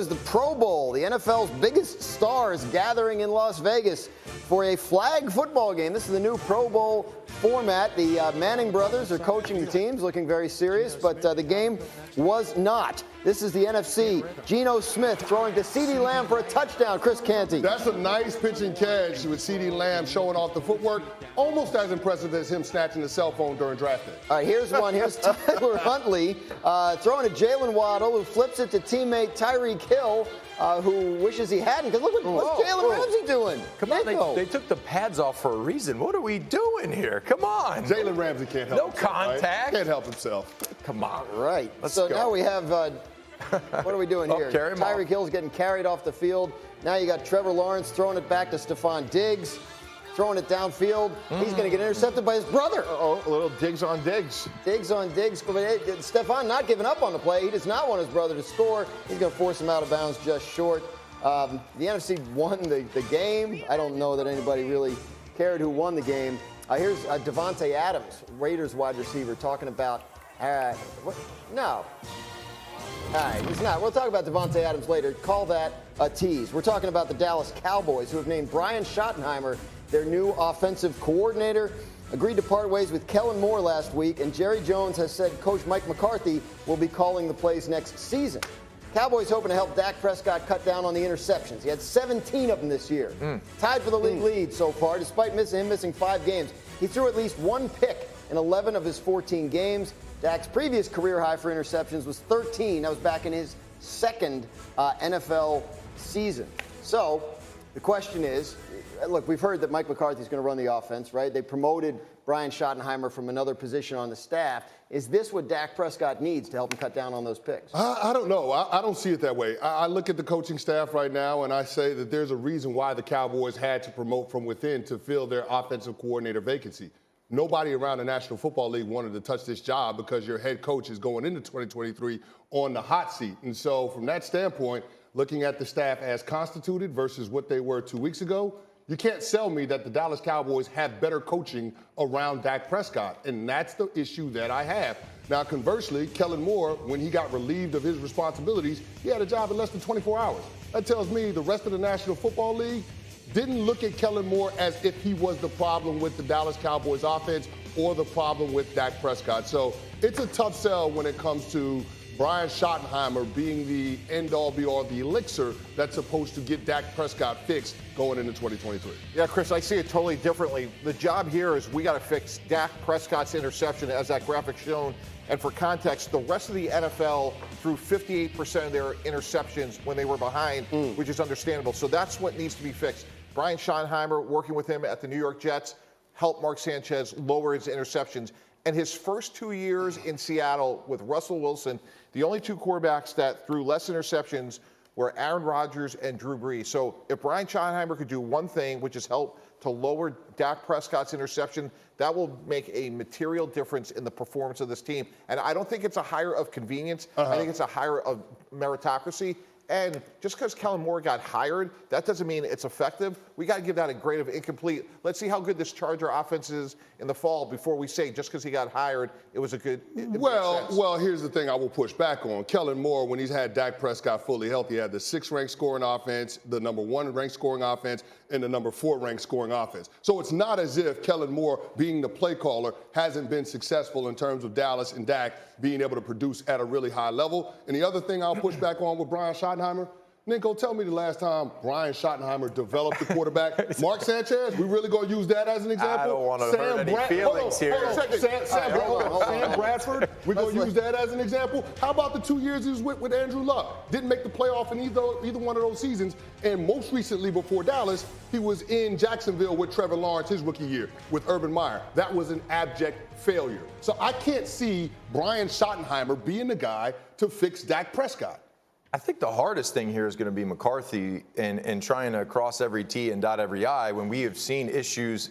was the Pro Bowl. The NFL's biggest stars gathering in Las Vegas for a flag football game. This is the new Pro Bowl format. The Manning brothers are coaching the teams, looking very serious, but the game was not. This is the NFC. Geno Smith throwing to CeeDee Lamb for a touchdown. Chris Canty. That's a nice pitch and catch with CeeDee Lamb showing off the footwork. Almost as impressive as him snatching the cell phone during draft day. All right, here's one. Here's Tyler Huntley throwing to Jalen Waddle, who flips it to teammate Tyreek Hill, who wishes he hadn't. Because look what's Jalen Ramsey doing. Come on, they took the pads off for a reason. What are we doing here? Come on. Jalen Ramsey can't help himself. No contact. Right? Can't help himself. Come on. Right. Let's so go. now we have, what are we doing here? Tyreek Hill's getting carried off the field. Now you got Trevor Lawrence throwing it back to Stephon Diggs, throwing it downfield. He's going to get intercepted by his brother. A little Diggs on Diggs. Diggs on Diggs. Stephon not giving up on the play. He does not want his brother to score. He's going to force him out of bounds just short. The NFC won the game. I don't know that anybody really cared who won the game. Here's Devontae Adams, Raiders wide receiver, talking about, what? No. All right, he's not. We'll talk about Devontae Adams later. Call that a tease. We're talking about the Dallas Cowboys, who have named Brian Schottenheimer their new offensive coordinator. Agreed to part ways with Kellen Moore last week, and Jerry Jones has said Coach Mike McCarthy will be calling the plays next season. Cowboys hoping to help Dak Prescott cut down on the interceptions. He had 17 of them this year. Tied for the league lead so far, despite missing 5 games. He threw at least 1 pick in 11 of his 14 games. Dak's previous career high for interceptions was 13. That was back in his second NFL season. So the question is, look, we've heard that Mike McCarthy's going to run the offense, right? They promoted Brian Schottenheimer from another position on the staff. Is this what Dak Prescott needs to help him cut down on those picks? I don't know. I don't see it that way. I look at the coaching staff right now, and I say that there's a reason why the Cowboys had to promote from within to fill their offensive coordinator vacancy. Nobody around the National Football League wanted to touch this job because your head coach is going into 2023 on the hot seat. And so from that standpoint, looking at the staff as constituted versus what they were 2 weeks ago, you can't sell me that the Dallas Cowboys have better coaching around Dak Prescott, and that's the issue that I have. Now, conversely, Kellen Moore, when he got relieved of his responsibilities, he had a job in less than 24 hours. That tells me the rest of the National Football League didn't look at Kellen Moore as if he was the problem with the Dallas Cowboys offense or the problem with Dak Prescott. So it's a tough sell when it comes to Brian Schottenheimer being the end-all, be-all, the elixir that's supposed to get Dak Prescott fixed going into 2023. Yeah, Chris, I see it totally differently. The job here is we got to fix Dak Prescott's interception, as that graphic shown. And for context, the rest of the NFL threw 58% of their interceptions when they were behind, which is understandable. So that's what needs to be fixed. Brian Schottenheimer, working with him at the New York Jets, helped Mark Sanchez lower his interceptions. And his first 2 years in Seattle with Russell Wilson, the only 2 quarterbacks that threw less interceptions were Aaron Rodgers and Drew Brees. So if Brian Schottenheimer could do one thing, which is help to lower Dak Prescott's interception, that will make a material difference in the performance of this team. And I don't think it's a hire of convenience. I think it's a hire of meritocracy. And just because Kellen Moore got hired, that doesn't mean it's effective. We got to give that a grade of incomplete. Let's see how good this Charger offense is in the fall before we say just because he got hired, it was a good. Well, here's the thing I will push back on. Kellen Moore, when he's had Dak Prescott fully healthy, had the 6th ranked scoring offense, the number 1 ranked scoring offense, and the number 4 ranked scoring offense. So it's not as if Kellen Moore, being the play caller, hasn't been successful in terms of Dallas and Dak being able to produce at a really high level. And the other thing I'll push back on with Brian Schottenheimer, Nico, tell me the last time Brian Schottenheimer developed the quarterback. Mark Sanchez, we really going to use that as an example? I don't want to hurt any feelings here. Sam Bradford, we're going to use that as an example. How about the 2 years he was with Andrew Luck? Didn't make the playoff in either one of those seasons. And most recently, before Dallas, he was in Jacksonville with Trevor Lawrence his rookie year with Urban Meyer. That was an abject failure. So I can't see Brian Schottenheimer being the guy to fix Dak Prescott. I think the hardest thing here is going to be McCarthy and trying to cross every T and dot every I when we have seen issues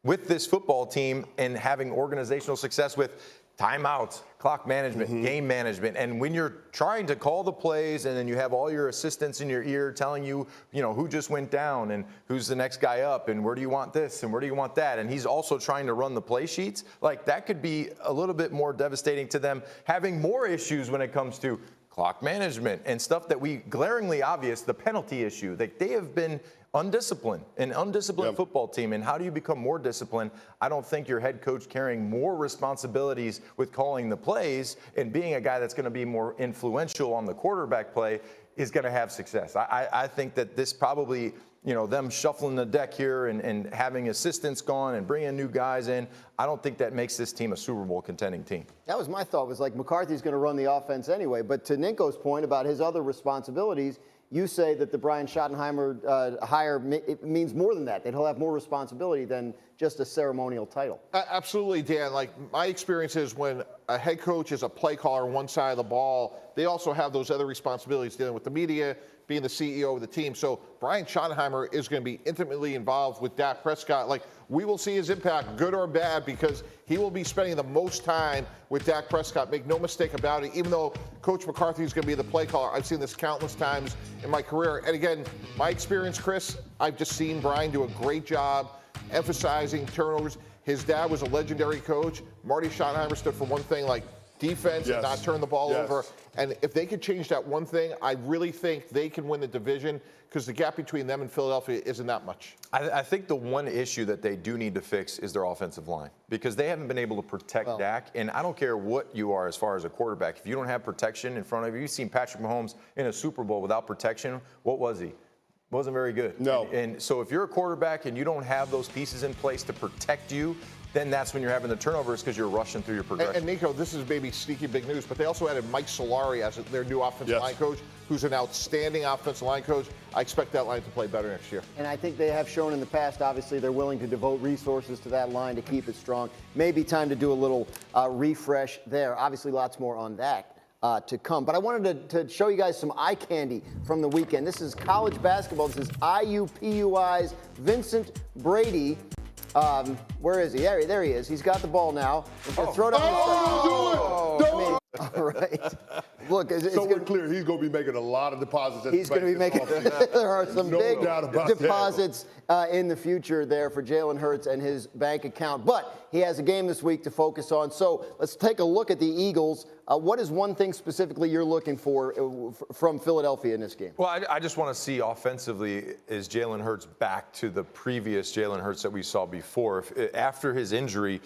with this football team and having organizational success with timeouts, clock management, game management. And when you're trying to call the plays and then you have all your assistants in your ear telling you, who just went down and who's the next guy up and where do you want this and where do you want that? And he's also trying to run the play sheets. Like that could be a little bit more devastating to them, having more issues when it comes to clock management and stuff that we glaringly obvious, the penalty issue. They have been undisciplined, an undisciplined football team. And how do you become more disciplined? I don't think your head coach carrying more responsibilities with calling the plays and being a guy that's going to be more influential on the quarterback play is going to have success. I think that this probably, them shuffling the deck here and having assistants gone and bringing new guys in, I don't think that makes this team a Super Bowl contending team. That was my thought, was like McCarthy's going to run the offense anyway. But to Ninko's point about his other responsibilities, you say that the Brian Schottenheimer hire it means more than that, that he'll have more responsibility than just a ceremonial title. Absolutely, Dan. Like, my experience is when a head coach is a play caller on one side of the ball, they also have those other responsibilities dealing with the media, being the CEO of the team. So Brian Schottenheimer is going to be intimately involved with Dak Prescott. Like, we will see his impact, good or bad, because he will be spending the most time with Dak Prescott. Make no mistake about it. Even though Coach McCarthy is going to be the play caller, I've seen this countless times in my career. And again, my experience, Chris, I've just seen Brian do a great job emphasizing turnovers. His dad was a legendary coach. Marty Schottenheimer stood for one thing, like defense and not turn the ball over. And if they could change that one thing, I really think they can win the division, because the gap between them and Philadelphia isn't that much. I think the one issue that they do need to fix is their offensive line, because they haven't been able to protect Dak. And I don't care what you are as far as a quarterback. If you don't have protection in front of you, you've seen Patrick Mahomes in a Super Bowl without protection. What was he? Wasn't very good. No. And so if you're a quarterback and you don't have those pieces in place to protect you, then that's when you're having the turnovers, because you're rushing through your progression. And Nico, this is maybe sneaky big news, but they also added Mike Solari as their new offensive line coach, who's an outstanding offensive line coach. I expect that line to play better next year. And I think they have shown in the past, obviously, they're willing to devote resources to that line to keep it strong. Maybe time to do a little refresh there. Obviously, lots more on that to come. But I wanted to show you guys some eye candy from the weekend. This is college basketball. This is IUPUI's Vincent Brady. Where is he? There he is. He's got the ball now. He's going to throw down Don't. All right. Look, so we're clear. He's going to be making a lot of deposits. He's going to be making. There are some big deposits in the future there for Jalen Hurts and his bank account. But he has a game this week to focus on. So let's take a look at the Eagles. What is one thing specifically you're looking for from Philadelphia in this game? Well, I just want to see offensively, is Jalen Hurts back to the previous Jalen Hurts that we saw before? After his injury,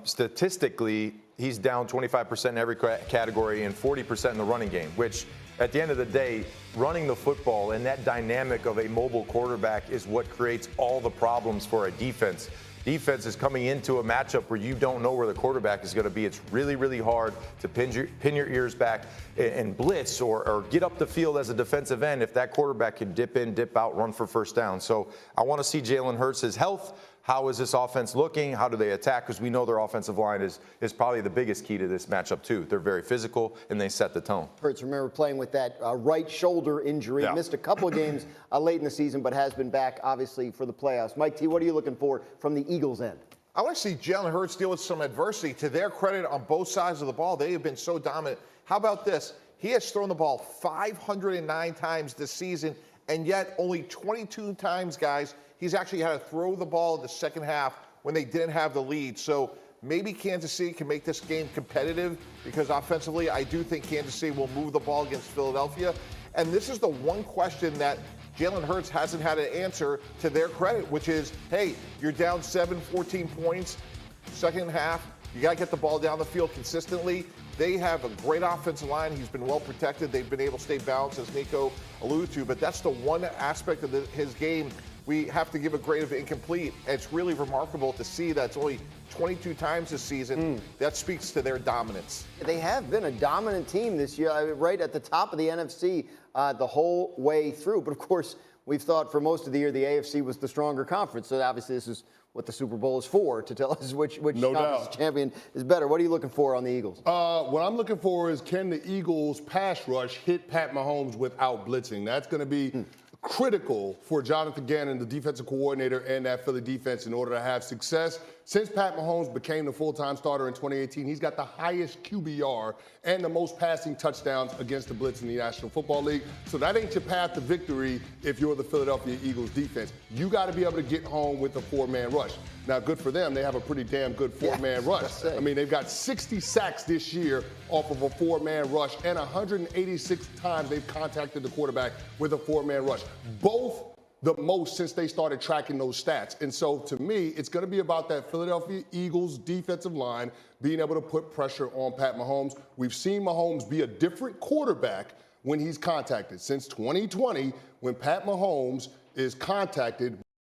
statistically, he's down 25% in every category and 40% in the running game, which at the end of the day, running the football and that dynamic of a mobile quarterback is what creates all the problems for a defense. Defense is coming into a matchup where you don't know where the quarterback is going to be. It's really, really hard to pin your ears back and blitz or get up the field as a defensive end if that quarterback can dip in, dip out, run for first down. So I want to see Jalen Hurts' health. How is this offense looking? How do they attack? Because we know their offensive line is probably the biggest key to this matchup, too. They're very physical, and they set the tone. Hurts, remember playing with that right shoulder injury. Missed a couple of games late in the season, but has been back, obviously, for the playoffs. Mike T., what are you looking for from the Eagles' end? I want to see Jalen Hurts deal with some adversity. To their credit, on both sides of the ball, they have been so dominant. How about this? He has thrown the ball 509 times this season, and yet only 22 times, guys, he's actually had to throw the ball in the second half when they didn't have the lead. So maybe Kansas City can make this game competitive, because offensively, I do think Kansas City will move the ball against Philadelphia. And this is the one question that Jalen Hurts hasn't had an answer, to their credit, which is, hey, you're down 14 points, second half. You got to get the ball down the field consistently. They have a great offensive line. He's been well protected. They've been able to stay balanced, as Nico alluded to. But that's the one aspect of his game we have to give a grade of incomplete. It's really remarkable to see that it's only 22 times this season. That speaks to their dominance. They have been a dominant team this year, right at the top of the NFC the whole way through. But, of course, we've thought for most of the year the AFC was the stronger conference. So, obviously, this is what the Super Bowl is for, to tell us which conference champion is better. What are you looking for on the Eagles? What I'm looking for is, can the Eagles' pass rush hit Pat Mahomes without blitzing? That's going to be critical for Jonathan Gannon, the defensive coordinator, and that Philly defense in order to have success. Since Pat Mahomes became the full-time starter in 2018, he's got the highest QBR and the most passing touchdowns against the blitz in the National Football League. So that ain't your path to victory if you're the Philadelphia Eagles defense. You got to be able to get home with a four-man rush. Now, good for them. They have a pretty damn good four-man rush. I mean, they've got 60 sacks this year off of a four-man rush, and 186 times they've contacted the quarterback with a four-man rush. Both the most since they started tracking those stats. And so, to me, it's going to be about that Philadelphia Eagles defensive line being able to put pressure on Pat Mahomes. We've seen Mahomes be a different quarterback when he's contacted. Since 2020, when Pat Mahomes is contacted,